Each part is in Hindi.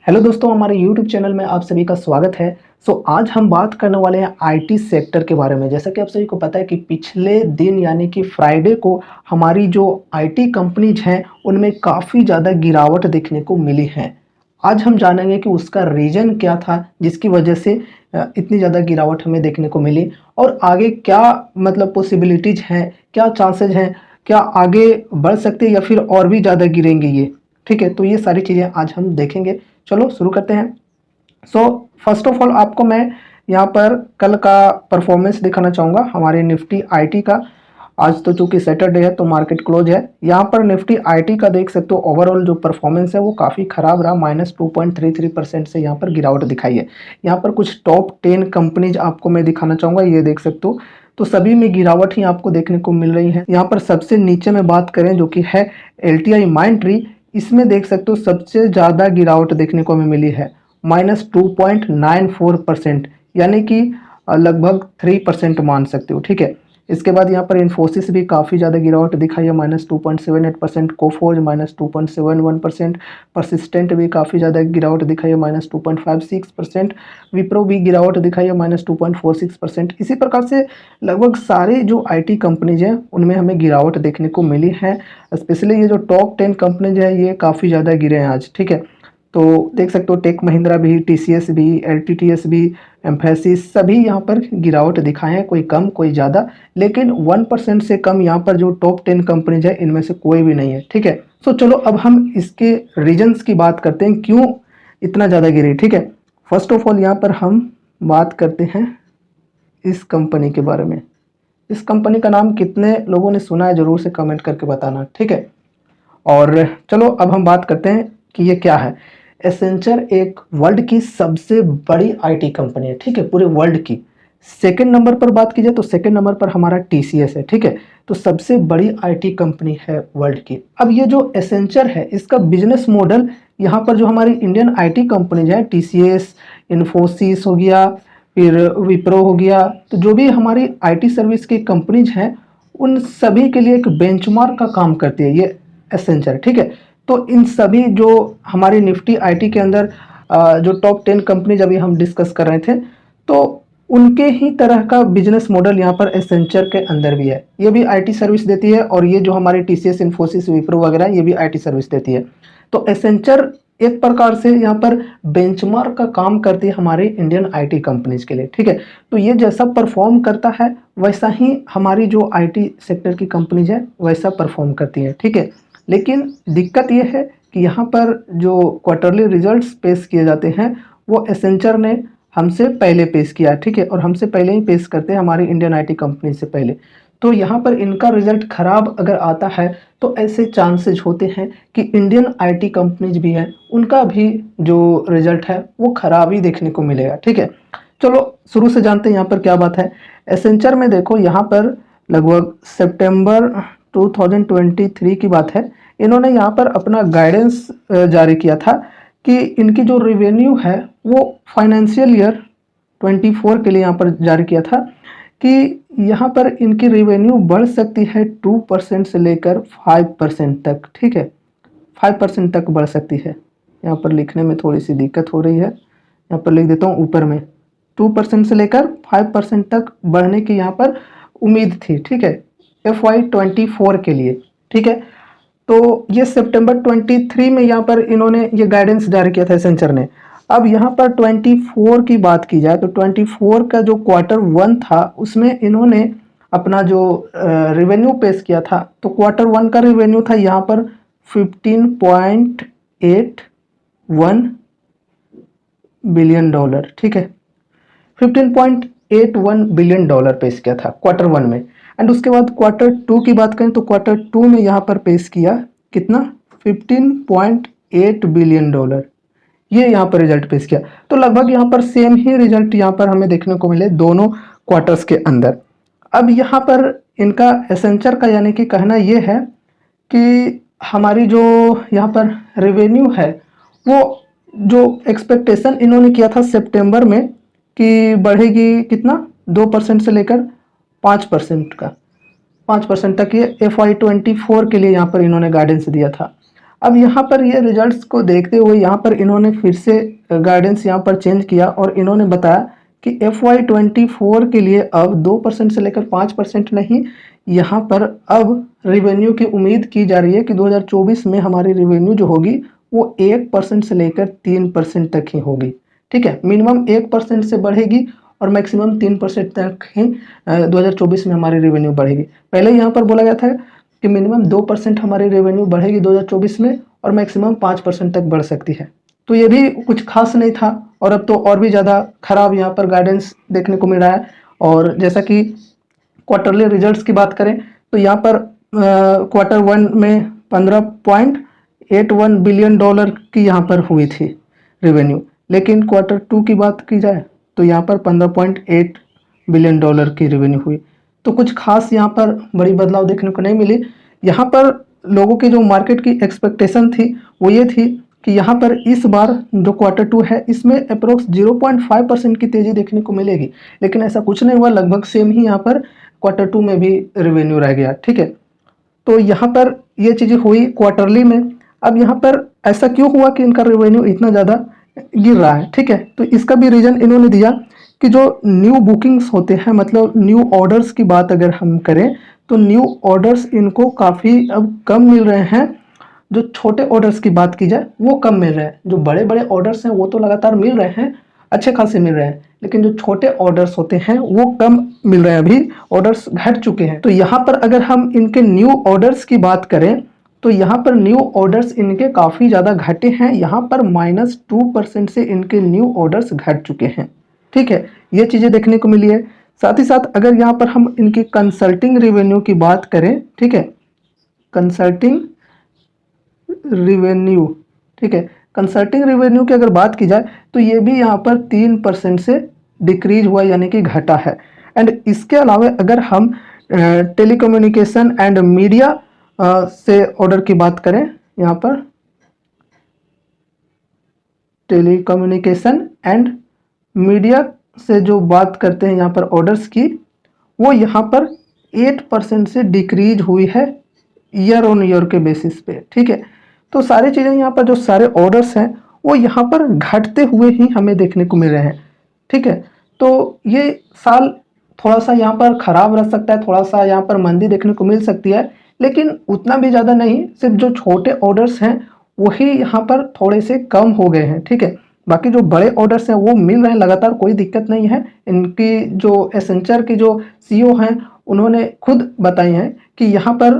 हेलो दोस्तों, हमारे YouTube चैनल में आप सभी का स्वागत है। आज हम बात करने वाले हैं आईटी सेक्टर के बारे में। जैसा कि आप सभी को पता है कि पिछले दिन यानी कि फ्राइडे को हमारी जो आईटी कंपनीज हैं उनमें काफ़ी ज़्यादा गिरावट देखने को मिली है। आज हम जानेंगे कि उसका रीज़न क्या था जिसकी वजह से इतनी ज़्यादा गिरावट हमें देखने को मिली और आगे क्या मतलब पॉसिबिलिटीज़ हैं, क्या चांसेज हैं, क्या आगे बढ़ सकते हैं या फिर और भी ज़्यादा गिरेंगे ये। ठीक है, तो ये सारी चीज़ें आज हम देखेंगे। चलो शुरू करते हैं। फर्स्ट ऑफ ऑल आपको मैं यहाँ पर कल का परफॉर्मेंस दिखाना चाहूँगा हमारे निफ्टी आईटी का। आज तो चूंकि सैटरडे है तो मार्केट क्लोज है। यहाँ पर निफ्टी आईटी का देख सकते हो, ओवरऑल जो परफॉर्मेंस है वो काफ़ी खराब रहा। -2.33% से यहाँ पर गिरावट दिखाई है। यहाँ पर कुछ टॉप 10 कंपनीज आपको मैं दिखाना चाहूँगा, ये देख सकते हो। तो सभी में गिरावट ही आपको देखने को मिल रही है। यहाँ पर सबसे नीचे में बात करें जो कि है LTI माइंडट्री, इसमें देख सकते हो सबसे ज़्यादा गिरावट देखने को हमें मिली है, -2.94%, यानी कि लगभग 3% मान सकते हो। ठीक है, इसके बाद यहाँ पर इन्फोसिस भी काफ़ी ज़्यादा गिरावट दिखाई है, -2.78%, कोफोर्ज -2.71%, परसिस्टेंट भी काफ़ी ज़्यादा गिरावट दिखाई है, -2.56%, विप्रो भी गिरावट दिखाई है, -2.46%। इसी प्रकार से लगभग सारे जो आईटी कंपनीज हैं उनमें हमें गिरावट देखने को मिली है। स्पेशली ये जो टॉप 10 कंपनीज है ये काफ़ी ज़्यादा गिरे हैं आज। ठीक है, तो देख सकते हो टेक महिंद्रा भी, टीसीएस भी, एलटीटीएस भी, एम्फेसिस सभी यहाँ पर गिरावट दिखाए हैं, कोई कम कोई ज़्यादा, लेकिन 1% से कम यहाँ पर जो टॉप 10 कंपनीज है इनमें से कोई भी नहीं है। ठीक है, चलो अब हम इसके रीजन्स की बात करते हैं, क्यों इतना ज़्यादा गिरी। ठीक है, फर्स्ट ऑफ ऑल यहाँ पर हम बात करते हैं इस कंपनी के बारे में। इस कंपनी का नाम कितने लोगों ने सुना है ज़रूर से कमेंट करके बताना। ठीक है, और चलो अब हम बात करते हैं कि ये क्या है। एसेंचर एक वर्ल्ड की सबसे बड़ी आईटी कंपनी है। ठीक है, पूरे वर्ल्ड की। सेकंड नंबर पर बात की जाए तो सेकंड नंबर पर हमारा टीसीएस है। ठीक है, तो सबसे बड़ी आईटी कंपनी है वर्ल्ड की। अब ये जो एसेंचर है इसका बिजनेस मॉडल, यहाँ पर जो हमारी इंडियन आईटी कंपनीज है, टीसीएस, इन्फोसिस हो गया, फिर विप्रो हो गया, तो जो भी हमारी आईटी सर्विस की कंपनीज हैं उन सभी के लिए एक बेंचमार्क का काम करती है ये एसेंचर। ठीक है, तो इन सभी जो हमारी निफ्टी आईटी के अंदर जो टॉप 10 कंपनीज अभी हम डिस्कस कर रहे थे, तो उनके ही तरह का बिजनेस मॉडल यहाँ पर एसेंचर के अंदर भी है। ये भी आईटी सर्विस देती है और ये जो हमारी टीसीएस, इन्फोसिस, विप्रो वगैरह ये भी आईटी सर्विस देती है। तो एसेंचर एक प्रकार से यहाँ पर बेंचमार्क का काम करती है हमारी इंडियन आईटी कंपनीज के लिए। ठीक है, तो ये जैसा परफॉर्म करता है वैसा ही हमारी जो आईटी सेक्टर की कंपनीज है वैसा परफॉर्म करती है। ठीक है, लेकिन दिक्कत ये है कि यहाँ पर जो क्वार्टरली रिजल्ट्स पेश किए जाते हैं वो एसेंचर ने हमसे पहले पेश किया। ठीक है, और हमसे पहले ही पेश करते हैं हमारी इंडियन आईटी कंपनी से पहले। तो यहाँ पर इनका रिजल्ट खराब अगर आता है तो ऐसे चांसेस होते हैं कि इंडियन आईटी कंपनीज भी हैं उनका भी जो रिजल्ट है वो खराब ही देखने को मिलेगा। ठीक है, चलो शुरू से जानते हैं यहाँ पर क्या बात है। एसेंचर में देखो, यहाँ पर लगभग सितंबर 2023 की बात है, इन्होंने यहाँ पर अपना गाइडेंस जारी किया था कि इनकी जो रेवेन्यू है वो फाइनेंशियल ईयर 24 के लिए यहाँ पर जारी किया था कि यहाँ पर इनकी रेवेन्यू बढ़ सकती है 2% से लेकर 5% तक। ठीक है, 5% तक बढ़ सकती है। यहाँ पर लिखने में थोड़ी सी दिक्कत हो रही है, यहाँ पर लिख देता हूँ ऊपर में, 2% से लेकर 5% तक बढ़ने की यहाँ पर उम्मीद थी। ठीक है, FY24 के लिए। ठीक है, तो ये सितंबर 23 में यहाँ पर इन्होंने ये गाइडेंस जारी किया था एसेंचर ने। अब यहाँ पर 24 की बात की जाए तो 24 का जो Q1 था उसमें इन्होंने अपना जो रेवेन्यू पेश किया था, तो Q1 का रेवेन्यू था यहाँ पर 15.81 बिलियन डॉलर। ठीक है, 15.81 बिलियन डॉलर पेश किया था Q1 में। एंड उसके बाद Q2 की बात करें तो Q2 में यहाँ पर पेश किया कितना, 15.8 बिलियन डॉलर, ये यहाँ पर रिजल्ट पेश किया। तो लगभग यहाँ पर सेम ही रिजल्ट यहाँ पर हमें देखने को मिले दोनों क्वार्टर्स के अंदर। अब यहाँ पर इनका एसेंचर का यानी कि कहना ये है कि हमारी जो यहाँ पर रेवेन्यू है वो जो एक्सपेक्टेशन इन्होंने किया था सितंबर में कि बढ़ेगी कितना, 2% से लेकर 5% तक, ये FY24 के लिए यहाँ पर इन्होंने गाइडेंस दिया था। अब यहाँ पर ये रिजल्ट्स को देखते हुए यहाँ पर इन्होंने फिर से गाइडेंस यहाँ पर चेंज किया और इन्होंने बताया कि FY24 के लिए अब 2% से लेकर 5% नहीं, यहाँ पर अब रेवेन्यू की उम्मीद की जा रही है कि 2024 में हमारी रेवेन्यू जो होगी वो 1% से लेकर 3% तक ही होगी। ठीक है, मिनिमम 1% से बढ़ेगी और मैक्सिमम 3% तक ही 2024 में हमारी रेवेन्यू बढ़ेगी। पहले यहाँ पर बोला गया था कि मिनिमम 2% हमारी रेवेन्यू बढ़ेगी 2024 में और मैक्सिमम 5% तक बढ़ सकती है। तो ये भी कुछ खास नहीं था और अब तो और भी ज़्यादा खराब यहाँ पर गाइडेंस देखने को मिल रहा है। और जैसा कि क्वार्टरली रिजल्ट्स की बात करें तो यहाँ पर Q1 में 15.81 बिलियन डॉलर की यहाँ पर हुई थी रेवेन्यू, लेकिन Q2 की बात की जाए तो यहाँ पर 15.8 बिलियन डॉलर की रेवेन्यू हुई। तो कुछ खास यहाँ पर बड़ी बदलाव देखने को नहीं मिली। यहाँ पर लोगों की जो मार्केट की एक्सपेक्टेशन थी वो ये थी कि यहाँ पर इस बार जो Q2 है इसमें अप्रोक्स 0.5% की तेज़ी देखने को मिलेगी, लेकिन ऐसा कुछ नहीं हुआ। लगभग सेम ही यहाँ पर Q2 में भी रेवेन्यू रह गया। ठीक है, तो यहाँ पर ये चीज़ें हुई क्वार्टरली में। अब यहाँ पर ऐसा क्यों हुआ कि इनका रेवेन्यू इतना ज़्यादा गिर रहा है? ठीक है, तो इसका भी रीज़न इन्होंने दिया कि जो न्यू बुकिंग्स होते हैं, मतलब न्यू ऑर्डर्स की बात अगर हम करें तो न्यू ऑर्डर्स इनको काफ़ी अब कम मिल रहे हैं। जो छोटे ऑर्डर्स की बात की जाए वो कम मिल रहे हैं। जो बड़े बड़े ऑर्डर्स हैं वो तो लगातार मिल रहे हैं, अच्छे खासे मिल रहे हैं, लेकिन जो छोटे ऑर्डर्स होते हैं वो कम मिल रहे हैं, अभी ऑर्डर्स घट चुके हैं। तो यहाँ पर अगर हम इनके न्यू ऑर्डर्स की बात करें तो यहाँ पर न्यू ऑर्डर्स इनके काफ़ी ज़्यादा घटे हैं। यहाँ पर -2% से इनके न्यू ऑर्डर्स घट चुके हैं। ठीक है, ये चीज़ें देखने को मिली है। साथ ही साथ अगर यहाँ पर हम इनकी कंसल्टिंग रेवेन्यू की बात करें, ठीक है, कंसल्टिंग रेवेन्यू, ठीक है, कंसल्टिंग रेवेन्यू की अगर बात की जाए तो ये भी यहाँ पर 3% से डिक्रीज हुआ, यानी कि घटा है। एंड इसके अलावा अगर हम टेलीकम्युनिकेशन एंड मीडिया से ऑर्डर की बात करें, यहाँ पर टेलीकम्युनिकेशन एंड मीडिया से जो बात करते हैं यहाँ पर ऑर्डर्स की, वो यहाँ पर 8% से डिक्रीज हुई है ईयर ऑन ईयर के बेसिस पे। ठीक है, तो सारी चीज़ें यहाँ पर जो सारे ऑर्डर्स हैं वो यहाँ पर घटते हुए ही हमें देखने को मिल रहे हैं। ठीक है, तो ये साल थोड़ा सा यहाँ पर ख़राब रह सकता है, थोड़ा सा यहाँ पर मंदी देखने को मिल सकती है, लेकिन उतना भी ज़्यादा नहीं। सिर्फ जो छोटे ऑर्डर्स हैं वही यहाँ पर थोड़े से कम हो गए हैं। ठीक है, बाकी जो बड़े ऑर्डर्स हैं वो मिल रहे हैं लगातार, कोई दिक्कत नहीं है। इनकी जो एसेंचर की जो CEO हैं उन्होंने खुद बताई हैं कि यहाँ पर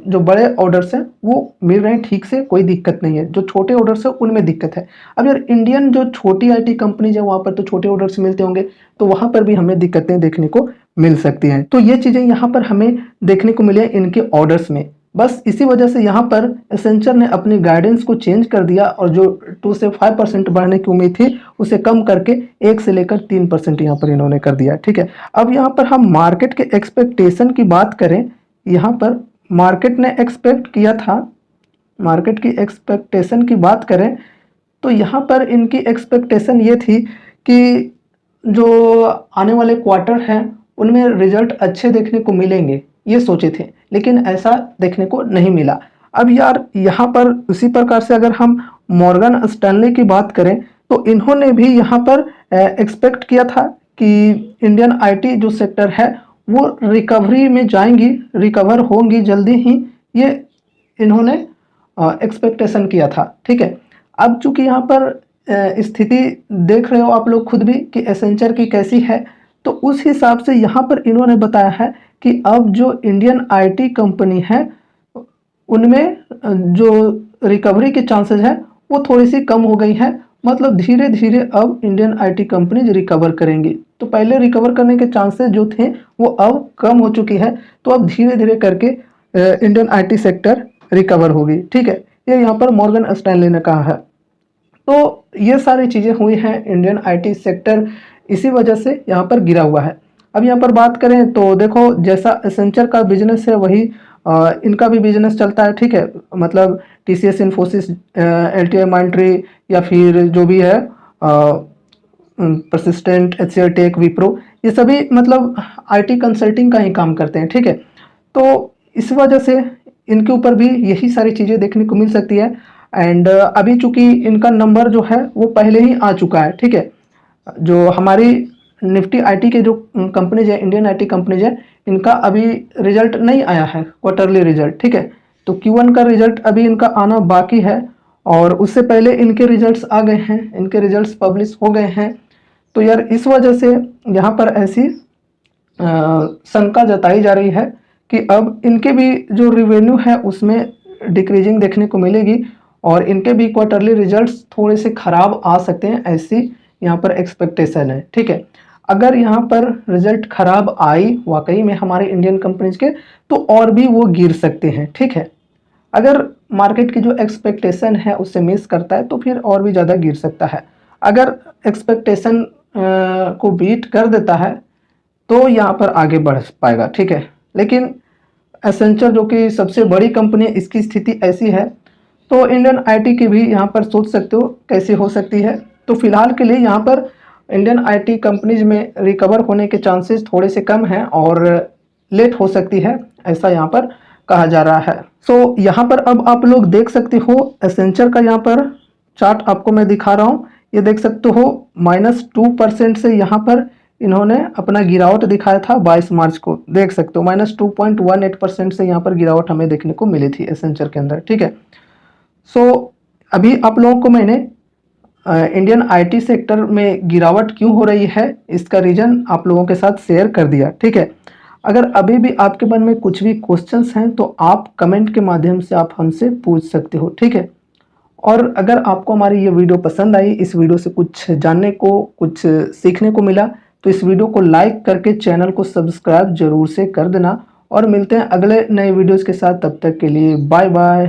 जो बड़े ऑर्डर्स हैं वो मिल रहे हैं ठीक से, कोई दिक्कत नहीं है। जो छोटे ऑर्डर्स हैं उनमें दिक्कत है। अब यार इंडियन जो छोटी IT कंपनीज है वहाँ पर तो छोटे ऑर्डर्स मिलते होंगे, तो वहाँ पर भी हमें दिक्कतें देखने को मिल सकती हैं। तो ये चीज़ें यहाँ पर हमें देखने को मिले इनके ऑर्डर्स में। बस इसी वजह से यहाँ पर एसेंचर ने अपनी गाइडेंस को चेंज कर दिया और जो 2 से 5% बढ़ने की उम्मीद थी उसे कम करके 1 से लेकर 3% यहाँ पर इन्होंने कर दिया। ठीक है, अब यहाँ पर हम मार्केट के एक्सपेक्टेशन की बात करें, यहाँ पर मार्केट ने एक्सपेक्ट किया था, मार्केट की एक्सपेक्टेशन की बात करें तो यहाँ पर इनकी एक्सपेक्टेशन ये थी कि जो आने वाले क्वार्टर हैं उनमें रिजल्ट अच्छे देखने को मिलेंगे, ये सोचे थे, लेकिन ऐसा देखने को नहीं मिला। अब यार यहाँ पर उसी प्रकार से अगर हम मॉर्गन स्टैनली की बात करें तो इन्होंने भी यहाँ पर एक्सपेक्ट किया था कि इंडियन IT जो सेक्टर है वो रिकवरी में जाएंगी, रिकवर होंगी जल्दी ही, ये इन्होंने एक्सपेक्टेशन किया था। ठीक है, अब चूंकि यहाँ पर स्थिति देख रहे हो आप लोग खुद भी कि एसेंचर की कैसी है, तो उस हिसाब से यहाँ पर इन्होंने बताया है कि अब जो इंडियन IT कंपनी है उनमें जो रिकवरी के चांसेस है वो थोड़ी सी कम हो गई है। मतलब धीरे धीरे अब इंडियन IT कंपनीज रिकवर करेंगी। तो पहले रिकवर करने के चांसेस जो थे वो अब कम हो चुकी है, तो अब धीरे धीरे करके इंडियन IT सेक्टर रिकवर होगी। ठीक है, ये यहाँ पर मॉर्गन स्टैनली ने कहा है। तो ये सारी चीज़ें हुई हैं, इंडियन IT सेक्टर इसी वजह से यहाँ पर गिरा हुआ है। अब यहाँ पर बात करें तो देखो जैसा एसेंचर का बिजनेस है वही इनका भी बिजनेस चलता है। ठीक है, मतलब TCS, इन्फोसिस, LTI, माइंडट्री या फिर जो भी है परसिस्टेंट, HCL टेक, विप्रो, ये सभी मतलब IT कंसल्टिंग का ही काम करते हैं। ठीक है, तो इस वजह से इनके ऊपर भी यही सारी चीज़ें देखने को मिल सकती है। एंड अभी चूंकि इनका नंबर जो है वो पहले ही आ चुका है, ठीक है। जो हमारी निफ्टी आईटी के जो कंपनीज है, इंडियन आईटी कंपनीज है, इनका अभी रिजल्ट नहीं आया है, क्वार्टरली रिजल्ट, ठीक है। तो Q1 का रिजल्ट अभी इनका आना बाकी है और उससे पहले इनके रिजल्ट्स आ गए हैं, इनके रिजल्ट्स पब्लिश हो गए हैं। तो यार इस वजह से यहाँ पर ऐसी शंका जताई जा रही है कि अब इनके भी जो रिवेन्यू है उसमें डिक्रीजिंग देखने को मिलेगी और इनके भी क्वार्टरली रिजल्ट्स थोड़े से खराब आ सकते हैं, ऐसी यहाँ पर एक्सपेक्टेशन है, ठीक है। अगर यहाँ पर रिजल्ट खराब आई वाकई में हमारे इंडियन कंपनीज के, तो और भी वो गिर सकते हैं, ठीक है। अगर मार्केट की जो एक्सपेक्टेशन है उससे मिस करता है तो फिर और भी ज़्यादा गिर सकता है। अगर एक्सपेक्टेशन को बीट कर देता है तो यहाँ पर आगे बढ़ पाएगा, ठीक है। लेकिन एसेंचर जो कि सबसे बड़ी कंपनी है, इसकी स्थिति ऐसी है, तो इंडियन आईटी की भी यहाँ पर सोच सकते हो कैसे हो सकती है। तो फिलहाल के लिए यहाँ पर इंडियन आईटी कंपनीज में रिकवर होने के चांसेस थोड़े से कम हैं और लेट हो सकती है, ऐसा यहाँ पर कहा जा रहा है। सो यहाँ पर अब आप लोग देख सकते हो एसेंचर का यहाँ पर चार्ट आपको मैं दिखा रहा हूँ। ये देख सकते हो -2% से यहाँ पर इन्होंने अपना गिरावट दिखाया था 22 मार्च को, देख सकते हो -2.18% से यहाँ पर गिरावट हमें देखने को मिली थी एसेंचर के अंदर, ठीक है। सो अभी आप लोगों को मैंने इंडियन आईटी सेक्टर में गिरावट क्यों हो रही है इसका रीज़न आप लोगों के साथ शेयर कर दिया, ठीक है। अगर अभी भी आपके मन में कुछ भी क्वेश्चंस हैं तो आप कमेंट के माध्यम से आप हमसे पूछ सकते हो, ठीक है। और अगर आपको हमारी ये वीडियो पसंद आई, इस वीडियो से कुछ जानने को, कुछ सीखने को मिला, तो इस वीडियो को लाइक करके चैनल को सब्सक्राइब जरूर से कर देना और मिलते हैं अगले नए वीडियोज़ के साथ। तब तक के लिए बाय बाय।